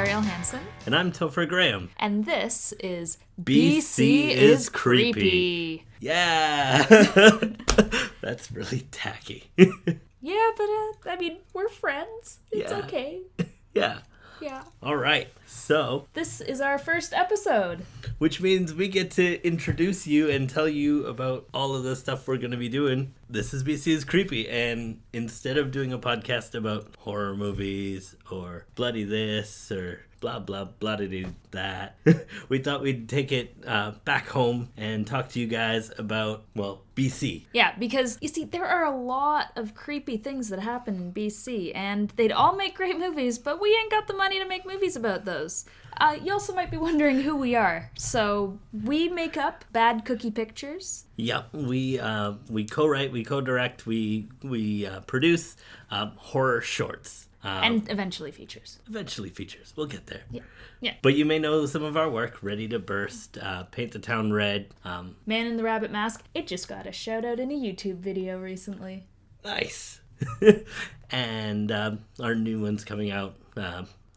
Ariel Hansen. And I'm Topher Graham. And this is BC is Creepy. Yeah! That's really tacky. Yeah, but we're friends. It's okay. Yeah. Yeah. All right. So, this is our first episode. Which means we get to introduce you and tell you about all of the stuff we're going to be doing. This is BC is Creepy, and instead of doing a podcast about horror movies or bloody this or blah blah blah that, we thought we'd take it back home and talk to you guys about, well, BC. Yeah, because you see, there are a lot of creepy things that happen in BC, and they'd all make great movies, but we ain't got the money to make movies about those. You also might be wondering who we are. So we make up Bad Cookie Pictures. Yep, we co-write, we co-direct, we produce horror shorts. And eventually features. We'll get there. Yeah. But you may know some of our work. Ready to Burst, Paint the Town Red. Man in the Rabbit Mask. It just got a shout out in a YouTube video recently. Nice. And our new one's coming out.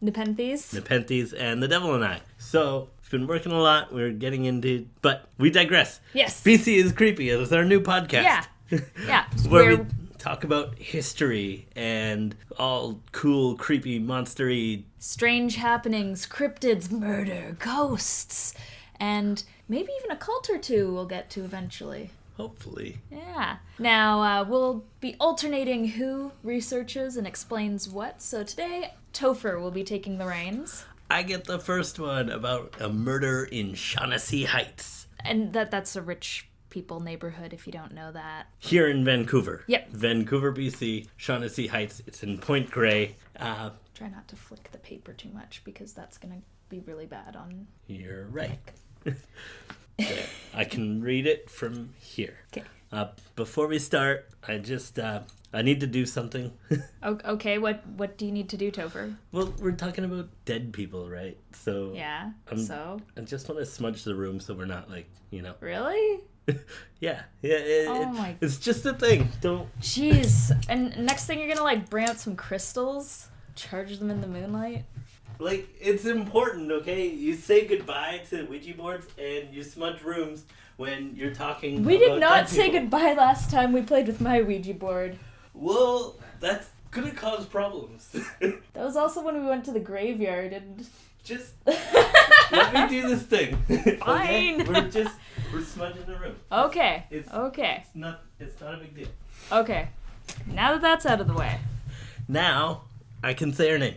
Nepenthes and The Devil and I. So, it's been working a lot. We're getting into... But we digress. Yes. BC is Creepy. It's our new podcast. Yeah. Where we talk about history and all cool, creepy, monstery... strange happenings, cryptids, murder, ghosts, and maybe even a cult or two we'll get to eventually. Hopefully. Yeah. Now, we'll be alternating who researches and explains what. So today, Topher will be taking the reins. I get the first one about a murder in Shaunessy Heights. And that's a rich people neighborhood, if you don't know that. Here in Vancouver. Yep. Vancouver, BC, Shaunessy Heights. It's in Point Grey. Try not to flick the paper too much, because that's going to be really bad on... You're right. I can read it from here. Okay. Before we start, I need to do something. Okay, what do you need to do, Topher? Well, we're talking about dead people, right? So yeah. I just want to smudge the room so we're not Really? Yeah. It's just a thing. Don't. Jeez. And next thing you're gonna bring out some crystals, charge them in the moonlight. It's important, okay? You say goodbye to Ouija boards and you smudge rooms when you're talking We about did not say people. goodbye last time we played with my Ouija board. Well, that's gonna cause problems. That was also when we went to the graveyard and... Just let me do this thing. Fine. Okay? We're smudging the room. Okay. It's not a big deal. Okay. Now that that's out of the way. Now I can say her name.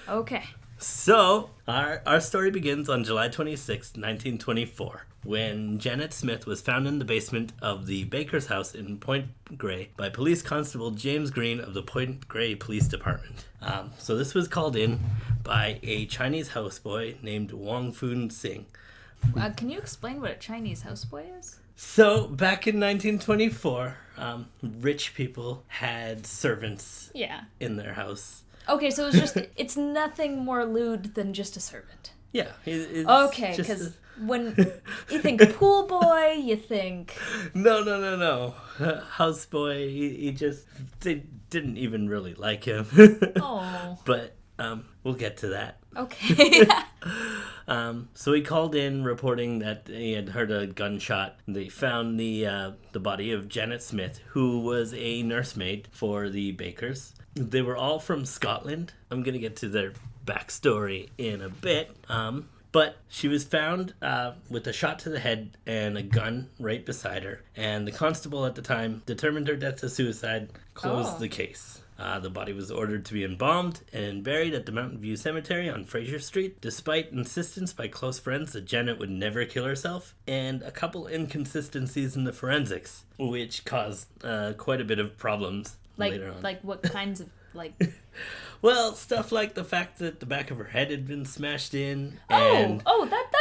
Okay. So, our story begins on July 26, 1924, when Janet Smith was found in the basement of the Baker's house in Point Grey by Police Constable James Green of the Point Grey Police Department. So this was called in by a Chinese houseboy named Wong Foon Sing. Can you explain what a Chinese houseboy is? So, back in 1924, rich people had servants in their house. Okay, so it's nothing more lewd than just a servant. Yeah. Okay, because when you think pool boy, you think... No. Houseboy, they didn't even really like him. Oh. But we'll get to that. Okay. So he called in reporting that he had heard a gunshot. They found the body of Janet Smith, who was a nursemaid for the Bakers. They were all from Scotland. I'm going to get to their backstory in a bit. But she was found with a shot to the head and a gun right beside her. And the constable at the time determined her death as suicide, closed the case. The body was ordered to be embalmed and buried at the Mountain View Cemetery on Fraser Street, despite insistence by close friends that Janet would never kill herself, and a couple inconsistencies in the forensics, which caused quite a bit of problems later on. Like what kinds of, Well, stuff like the fact that the back of her head had been smashed in. That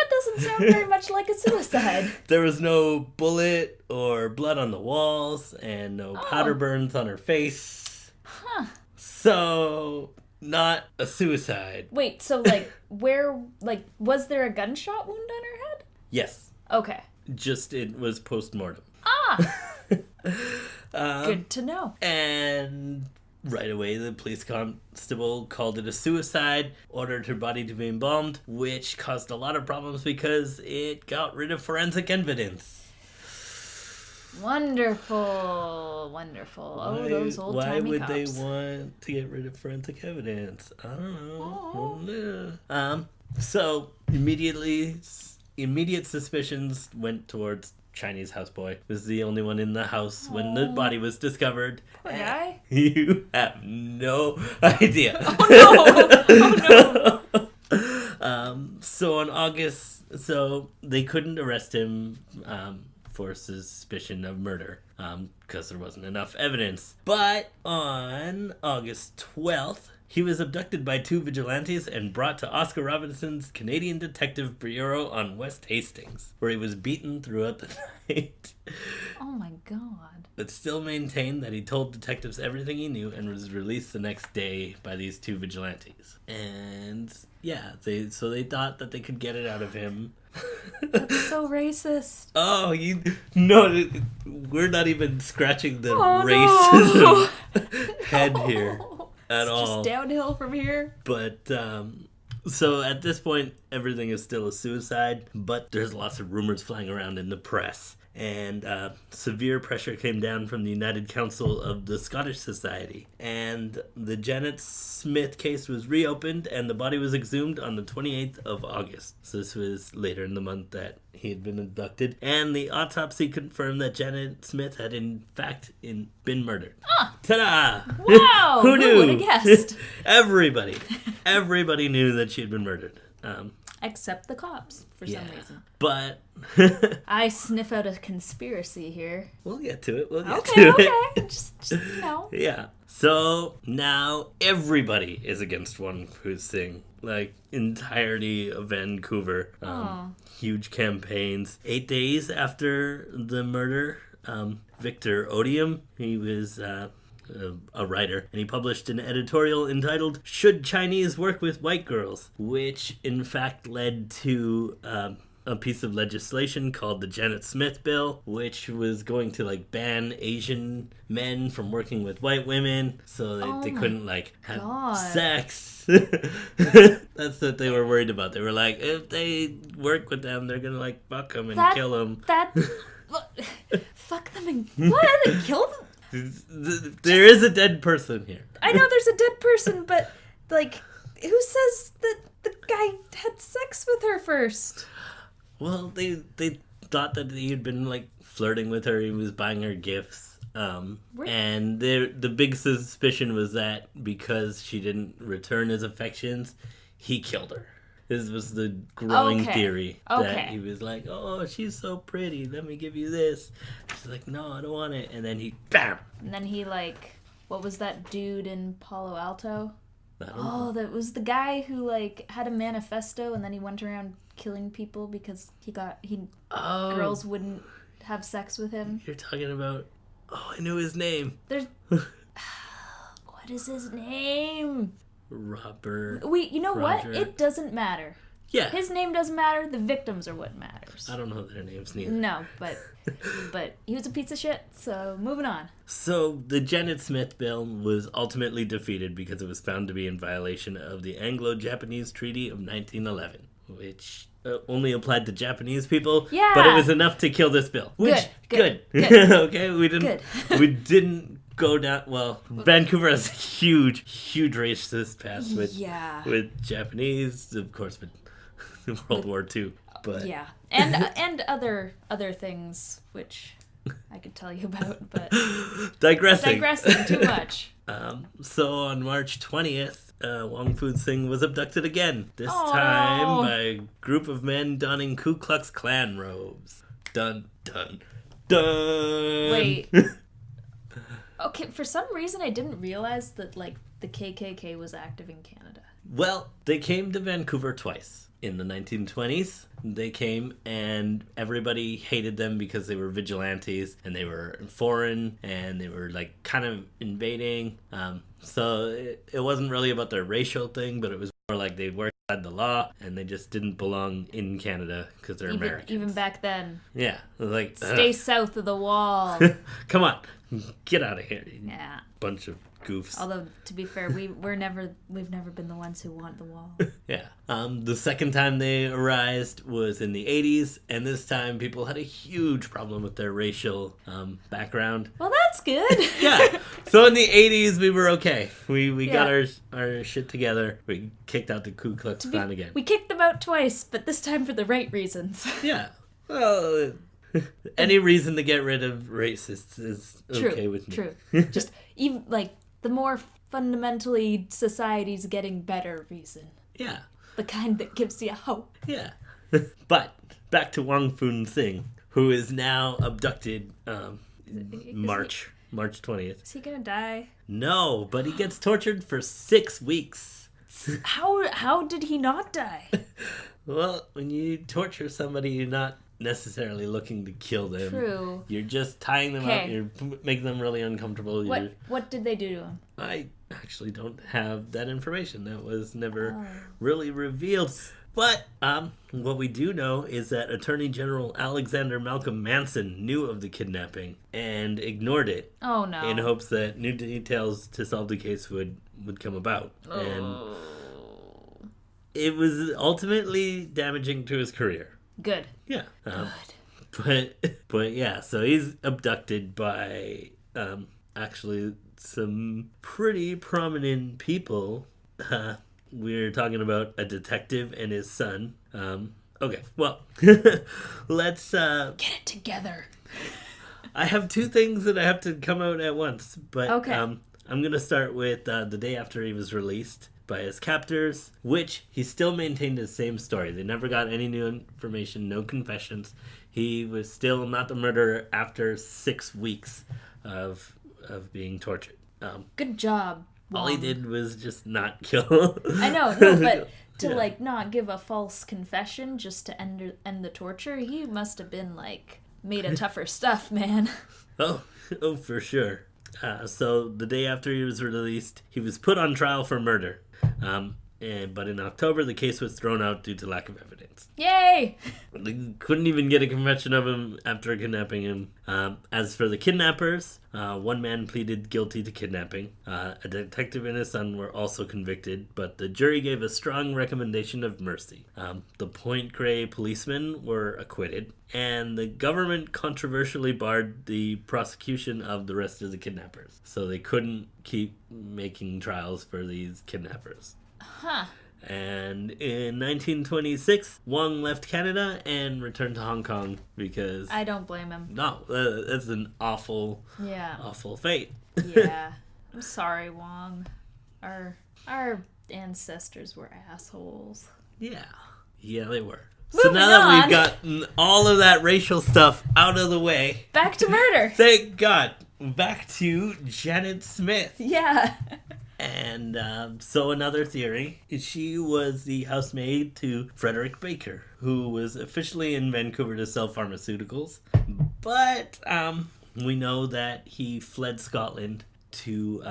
doesn't sound very much like a suicide. There was no bullet or blood on the walls and no powder burns on her face. Huh. So, not a suicide. Wait, so was there a gunshot wound on her head? Yes. Okay. Just it was post-mortem. Good to know. And Right away, the police constable called it a suicide, ordered her body to be embalmed, which caused a lot of problems because it got rid of forensic evidence. Wonderful. Oh, those old-timey Why would cops. they want to get rid of forensic evidence? I don't know. So immediate suspicions went towards Chinese houseboy. Was the only one in the house when the body was discovered. Poor guy. You have no idea. Oh no! So they couldn't arrest him for suspicion of murder because there wasn't enough evidence. But on August 12th, he was abducted by two vigilantes and brought to Oscar Robinson's Canadian Detective Bureau on West Hastings, where he was beaten throughout the night. Oh my god. But still maintained that he told detectives everything he knew and was released the next day by these two vigilantes. And yeah, they thought that they could get it out of him. That's so racist. Oh, we're not even scratching the racism head here at all. It's just downhill from here. But so at this point, everything is still a suicide, but there's lots of rumors flying around in the press. And severe pressure came down from the United Council of the Scottish Society. And the Janet Smith case was reopened and the body was exhumed on the 28th of August. So this was later in the month that he had been abducted. And the autopsy confirmed that Janet Smith had in fact been murdered. Ah! Ta-da! Wow! Who knew? Would have guessed? Everybody knew that she had been murdered. Except the cops, for some reason. But I sniff out a conspiracy here. we'll get to it. Okay. Just Yeah. So now everybody is against Wong Fu's thing. Like, entirety of Vancouver. Huge campaigns. 8 days after the murder, Victor Odium, he was a writer, and he published an editorial entitled "Should Chinese Work with White Girls?", which in fact led to a piece of legislation called the Janet Smith Bill, which was going to ban Asian men from working with white women, so they couldn't have sex. That's what they were worried about. They were like, if they work with them, they're gonna fuck them and kill them. Fuck them and what? And kill them? There is a dead person here. I know there's a dead person, but who says that the guy had sex with her first? Well, they thought that he had been flirting with her. He was buying her gifts, and the big suspicion was that because she didn't return his affections, he killed her. This was the growing theory that he was like, "Oh, she's so pretty. Let me give you this." She's like, "No, I don't want it." And then he, bam. And then he what was that dude in Palo Alto? I don't know. That was the guy who had a manifesto, and then he went around killing people because girls wouldn't have sex with him. You're talking about? Oh, I knew his name. There's what is his name? Robert. You know what? It doesn't matter. Yeah. His name doesn't matter. The victims are what matters. I don't know their names neither. No, but he was a piece of shit, so moving on. So the Janet Smith Bill was ultimately defeated because it was found to be in violation of the Anglo-Japanese Treaty of 1911, which only applied to Japanese people. Yeah. But it was enough to kill this bill. Which, good. Okay, we didn't go down. Well, Vancouver has a huge racist past with Japanese, of course, but World War II. But yeah, and other things which I could tell you about, but digressing too much. So on March 20th, Wong Fu Sing was abducted again. This time by a group of men donning Ku Klux Klan robes. Dun dun dun. Wait. Okay, for some reason I didn't realize that the KKK was active in Canada. Well, they came to Vancouver twice. In the 1920s, they came and everybody hated them because they were vigilantes and they were foreign and they were kind of invading. So it wasn't really about their racial thing, but it was more they worked outside the law and they just didn't belong in Canada because they're Americans. Even back then. Yeah. It was stay south of the wall. Come on. Get out of here, you Yeah. bunch of goofs. Although, to be fair, we've never been the ones who want the wall. Yeah. The second time they arisen was in the 80s, and this time people had a huge problem with their racial background. Well, that's good. Yeah. So in the 80s, we were okay. We Yeah. got our shit together. We kicked out the Ku Klux Klan again. We kicked them out twice, but this time for the right reasons. Yeah. Well, any reason to get rid of racists is okay with me. True. Just even like the more fundamentally society's getting better reason. Yeah. The kind that gives you hope. Yeah. But back to Wang Fun Sing, who is now abducted March 20th. Is he gonna die? No, but he gets tortured for 6 weeks. How did he not die? Well, when you torture somebody, you're not necessarily looking to kill them. True. You're just tying them up. Okay. You're making them really uncomfortable. What did they do to him? I actually don't have that information. That was never really revealed. But what we do know is that Attorney General Alexander Malcolm Manson knew of the kidnapping and ignored it Oh no. in hopes that new details to solve the case would come about. And it was ultimately damaging to his career. Good. Yeah. Good. But yeah, so he's abducted by actually some pretty prominent people. We're talking about a detective and his son. Okay, well, let's... Get it together. I have two things that I have to come out at once, but Okay. I'm going to start with the day after he was released by his captors, which he still maintained the same story. They never got any new information, no confessions. He was still not the murderer after 6 weeks of being tortured. Good job. All he Wong. did was just not kill. I know, no, but to Yeah. not give a false confession just to end the torture, he must have been made of tougher stuff, man. Oh, for sure. So the day after he was released, he was put on trial for murder. But in October, the case was thrown out due to lack of evidence. Yay! They couldn't even get a confession of him after kidnapping him. As for the kidnappers, one man pleaded guilty to kidnapping. A detective and his son were also convicted, but the jury gave a strong recommendation of mercy. The Point Grey policemen were acquitted, and the government controversially barred the prosecution of the rest of the kidnappers. So they couldn't keep making trials for these kidnappers. Huh. And in 1926, Wong left Canada and returned to Hong Kong because... I don't blame him. No, that's an awful fate. Yeah. I'm sorry, Wong. Our ancestors were assholes. Yeah, they were. So Moving now that on. we've gotten all of that racial stuff out of the way, Back to murder. thank God, back to Janet Smith. Yeah. And so another theory is she was the housemaid to Frederick Baker, who was officially in Vancouver to sell pharmaceuticals. But we know that he fled Scotland to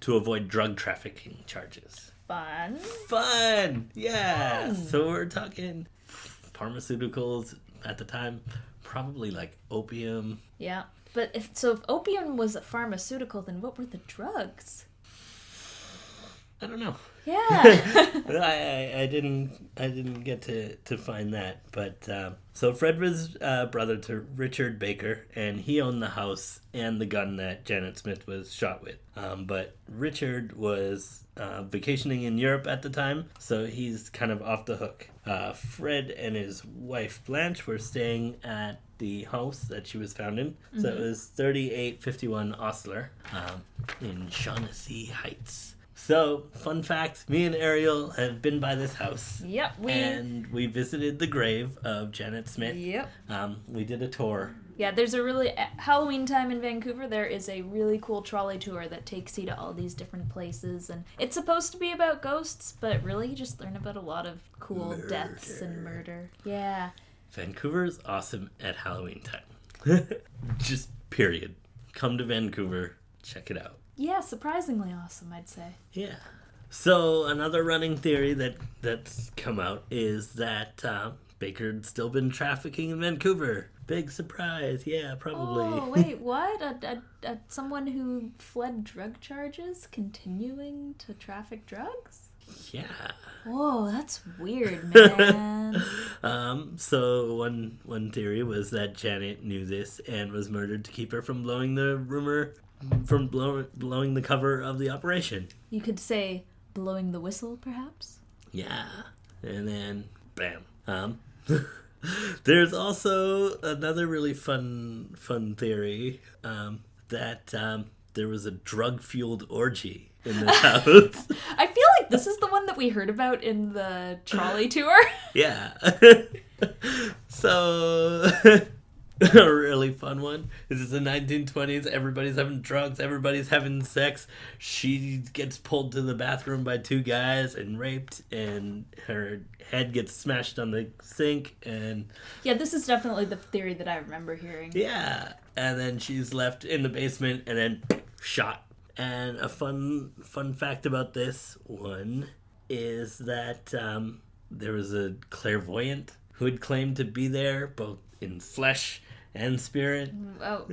avoid drug trafficking charges. Fun. Yeah. Fun. So we're talking pharmaceuticals at the time, probably like opium. Yeah. But if opium was a pharmaceutical, then what were the drugs? I don't know. Yeah. I didn't get to find that, but so Fred was brother to Richard Baker, and he owned the house and the gun that Janet Smith was shot with. But Richard was vacationing in Europe at the time, so he's kind of off the hook. Fred and his wife Blanche were staying at the house that she was found in. Mm-hmm. So it was 3851 Osler in Shaunessy Heights. So, fun fact, me and Ariel have been by this house. Yep, and we visited the grave of Janet Smith. Yep. We did a tour. Yeah, there's a really... Halloween time in Vancouver, there is a really cool trolley tour that takes you to all these different places. And it's supposed to be about ghosts, but really you just learn about a lot of cool deaths and murder. Yeah. Vancouver is awesome at Halloween time. Just period. Come to Vancouver, check it out. Yeah, surprisingly awesome, I'd say. Yeah. So another running theory that's come out is that Baker had still been trafficking in Vancouver. Big surprise. Yeah, probably. Oh, wait, what? Someone who fled drug charges continuing to traffic drugs? Yeah. Whoa, that's weird, man. So one theory was that Janet knew this and was murdered to keep her from blowing the cover of the operation. You could say blowing the whistle, perhaps? Yeah. And then, bam. There's also another really fun theory that there was a drug-fueled orgy in this house. I feel like this is the one that we heard about in the trolley tour. Yeah. So, a really fun one. This is the 1920s. Everybody's having drugs. Everybody's having sex. She gets pulled to the bathroom by two guys and raped, and her head gets smashed on the sink. And Yeah, this is definitely the theory that I remember hearing. yeah, and then she's left in the basement and then shot. And a fun fact about this one is that there was a clairvoyant who had claimed to be there both in flesh and spirit. Oh,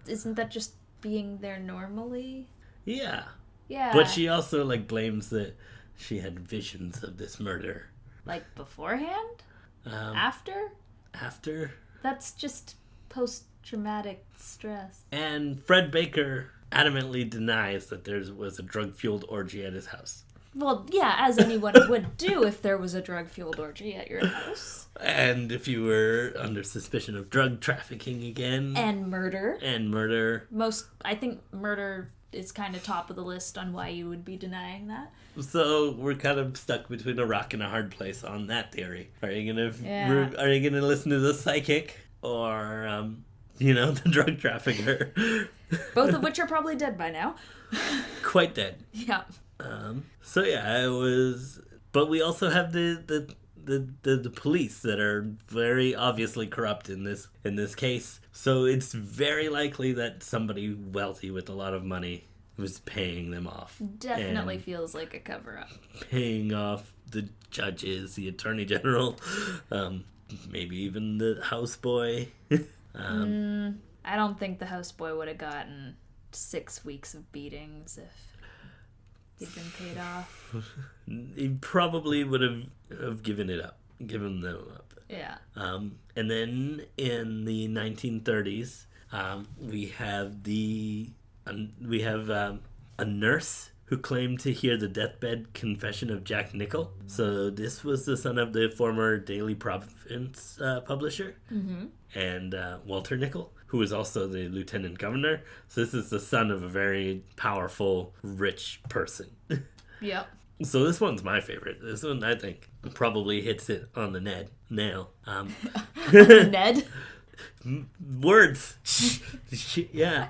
isn't that just being there normally? Yeah. Yeah. But she also blames that she had visions of this murder. Like beforehand? After? After. That's just post-traumatic stress. And Fred Baker adamantly denies that there was a drug-fueled orgy at his house. Well, yeah, as anyone would do if there was a drug-fueled orgy at your house. And if you were under suspicion of drug trafficking again. And murder. I think murder is kind of top of the list on why you would be denying that. So we're kind of stuck between a rock and a hard place on that theory. Are you gonna listen to the psychic or the drug trafficker? Both of which are probably dead by now. Quite dead. Yeah. So yeah, it was. But we also have the police that are very obviously corrupt in this case. So it's very likely that somebody wealthy with a lot of money was paying them off. Definitely feels like a cover-up. Paying off the judges, the attorney general, maybe even the houseboy. I don't think the houseboy would have gotten 6 weeks of beatings if he'd been paid off. He probably would have given them up. Yeah. And then in the 1930s, we have a nurse who claimed to hear the deathbed confession of Jack Nickel. So this was the son of the former Daily Province publisher, and Walter Nickel, who was also the lieutenant governor. So this is the son of a very powerful, rich person. Yep. So this one's my favorite. This one, I think, probably hits it on the nail. Ned? Words. Yeah.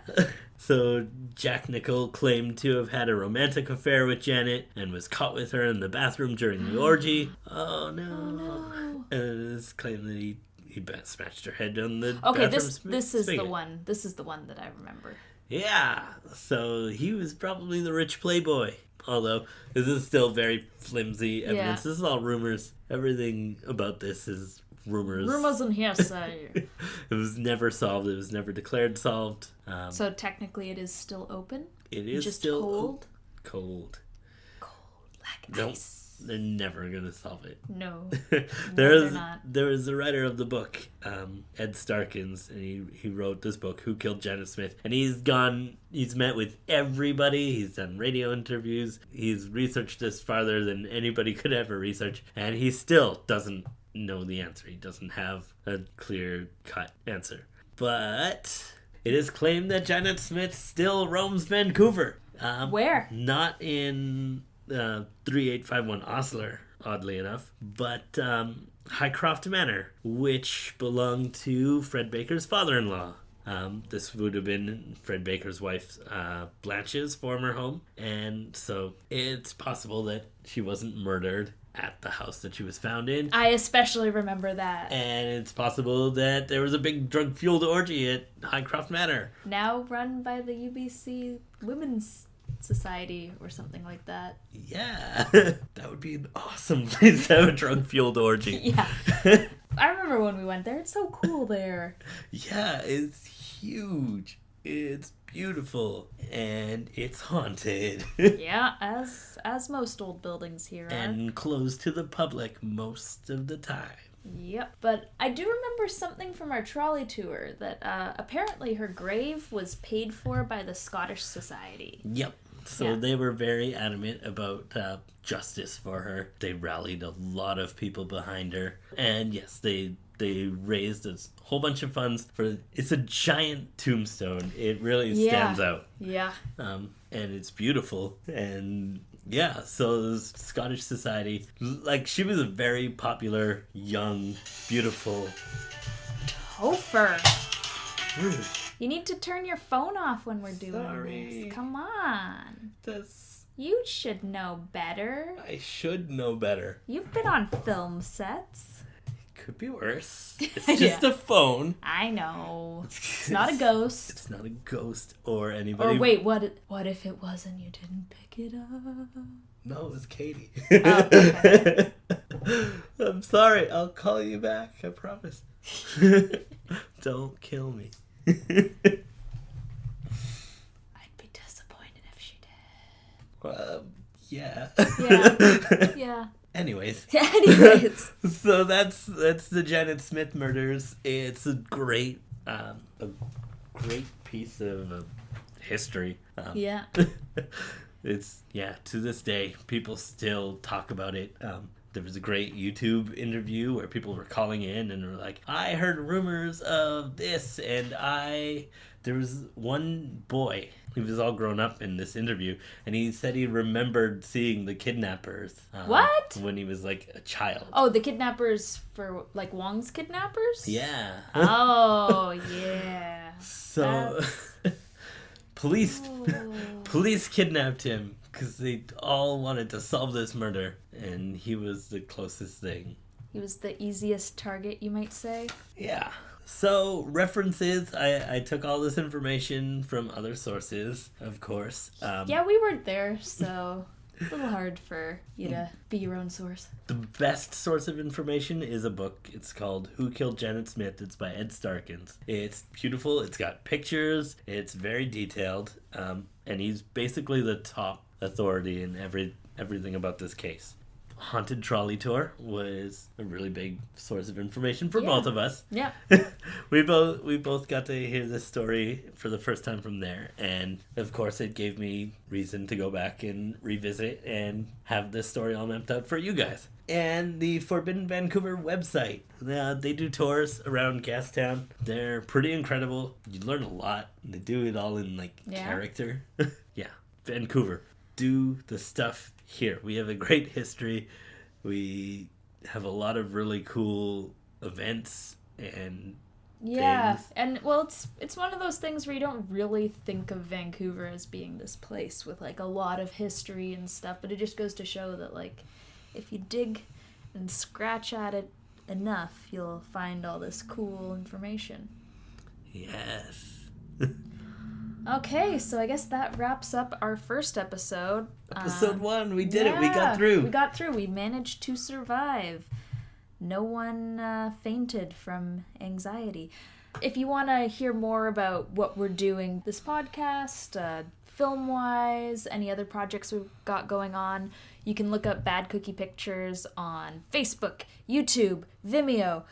So Jack Nickel claimed to have had a romantic affair with Janet and was caught with her in the bathroom during the orgy. Oh no. And it's claimed that he smashed her head on the Okay, bathroom this is spigot. the one. This is the one that I remember. Yeah. So he was probably the rich playboy. Although this is still very flimsy evidence. Yeah. This is all rumors. Everything about this is rumors. Rumors and hearsay. It was never solved. It was never declared solved. So technically it is still open? It is just still cold? Cold. Like Nope. ice. They're never going to solve it. No. There not. was the writer of the book, Ed Starkins, and he wrote this book, Who Killed Janet Smith? And he's met with everybody, he's done radio interviews, he's researched this farther than anybody could ever research, and he still doesn't know the answer. He doesn't have a clear-cut answer. But it is claimed that Janet Smith still roams Vancouver. Where? Not in 3851 Osler, oddly enough, but Highcroft Manor, which belonged to Fred Baker's father-in-law. This would have been Fred Baker's wife, Blanche's former home, and so it's possible that she wasn't murdered at the house that she was found in. I especially remember that. And it's possible that there was a big drug-fueled orgy at Highcroft Manor. Now run by the UBC Women's Society or something like that. Yeah, that would be an awesome place to have a drug-fueled orgy. Yeah. I remember when we went there. It's so cool there. Yeah, it's huge. It's beautiful. And it's haunted. Yeah, as most old buildings here are. And closed to the public most of the time. Yep. But I do remember something from our trolley tour that apparently her grave was paid for by the Scottish Society. Yep. So they were very adamant about justice for her. They rallied a lot of people behind her. And yes, they raised a whole bunch of funds for... It's a giant tombstone. It really stands out. Yeah. And it's beautiful. And... yeah, so the Scottish Society, like, she was a very popular, young, beautiful... Topher! You need to turn your phone off when we're doing this. Come on. You should know better. I should know better. You've been on film sets. Could be worse. It's just a phone. I know. It's not a ghost. It's not a ghost or anybody. Or wait, what if it was and you didn't pick it up? No, it was Katie. Oh, okay. I'm sorry. I'll call you back. I promise. Don't kill me. I'd be disappointed if she did. Yeah. Yeah. Anyways. So that's the Janet Smith murders. It's a great piece of history. Yeah. It's to this day people still talk about it. There was a great YouTube interview where people were calling in and were like, I heard rumors of this, and there was one boy, he was all grown up in this interview, and he said he remembered seeing the kidnappers. What? When he was like a child. Oh, the kidnappers for like Wong's kidnappers? Yeah. Oh, yeah. So police kidnapped him because they all wanted to solve this murder, and he was the closest thing. He was the easiest target, you might say. Yeah. So, references, I took all this information from other sources, of course. Yeah, we weren't there, so a little hard for you to be your own source. The best source of information is a book. It's called Who Killed Janet Smith? It's by Ed Starkins. It's beautiful. It's got pictures. It's very detailed. And he's basically the top authority in everything about this case. Haunted Trolley Tour was a really big source of information for both of us. Yeah. We both got to hear this story for the first time from there, and of course it gave me reason to go back and revisit and have this story all mapped out for you guys. And the Forbidden Vancouver website. They do tours around Gastown. They're pretty incredible. You learn a lot. They do it all in character. Yeah. Vancouver. Do the stuff here. We have a great history. We have a lot of really cool events and things. And well, it's one of those things where you don't really think of Vancouver as being this place with like a lot of history and stuff, but it just goes to show that like if you dig and scratch at it enough, you'll find all this cool information. Yes. Okay, so I guess that wraps up our first episode. Episode 1, we did it. We got through. We managed to survive. No one fainted from anxiety. If you want to hear more about what we're doing, this podcast, film-wise, any other projects we've got going on, you can look up Bad Cookie Pictures on Facebook, YouTube, Vimeo,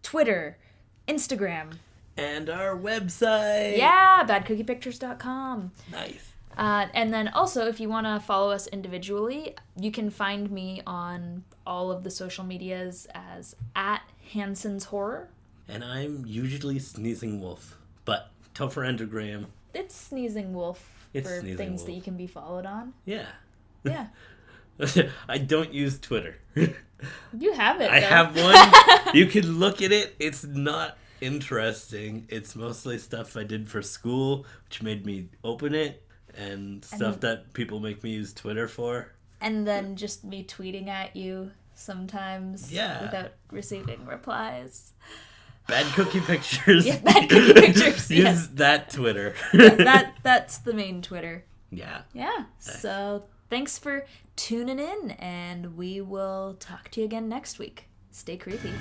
Twitter, Instagram. And our website. Yeah, badcookiepictures.com. Nice. And then also, if you want to follow us individually, you can find me on all of the social medias as @Hanson's Horror. And I'm usually Sneezing Wolf, but Topher Endergram. It's Sneezing Wolf for things that you can be followed on. Yeah. Yeah. I don't use Twitter. You have it, I though. have one. You can look at it. It's not interesting. It's mostly stuff I did for school, which made me open it, and stuff that people make me use Twitter for. And then just me tweeting at you sometimes without receiving replies. Bad Cookie Pictures. Yeah, Bad Cookie Pictures. Use that Twitter. That's the main Twitter. Yeah. Yeah. So thanks for tuning in, and we will talk to you again next week. stay creepy.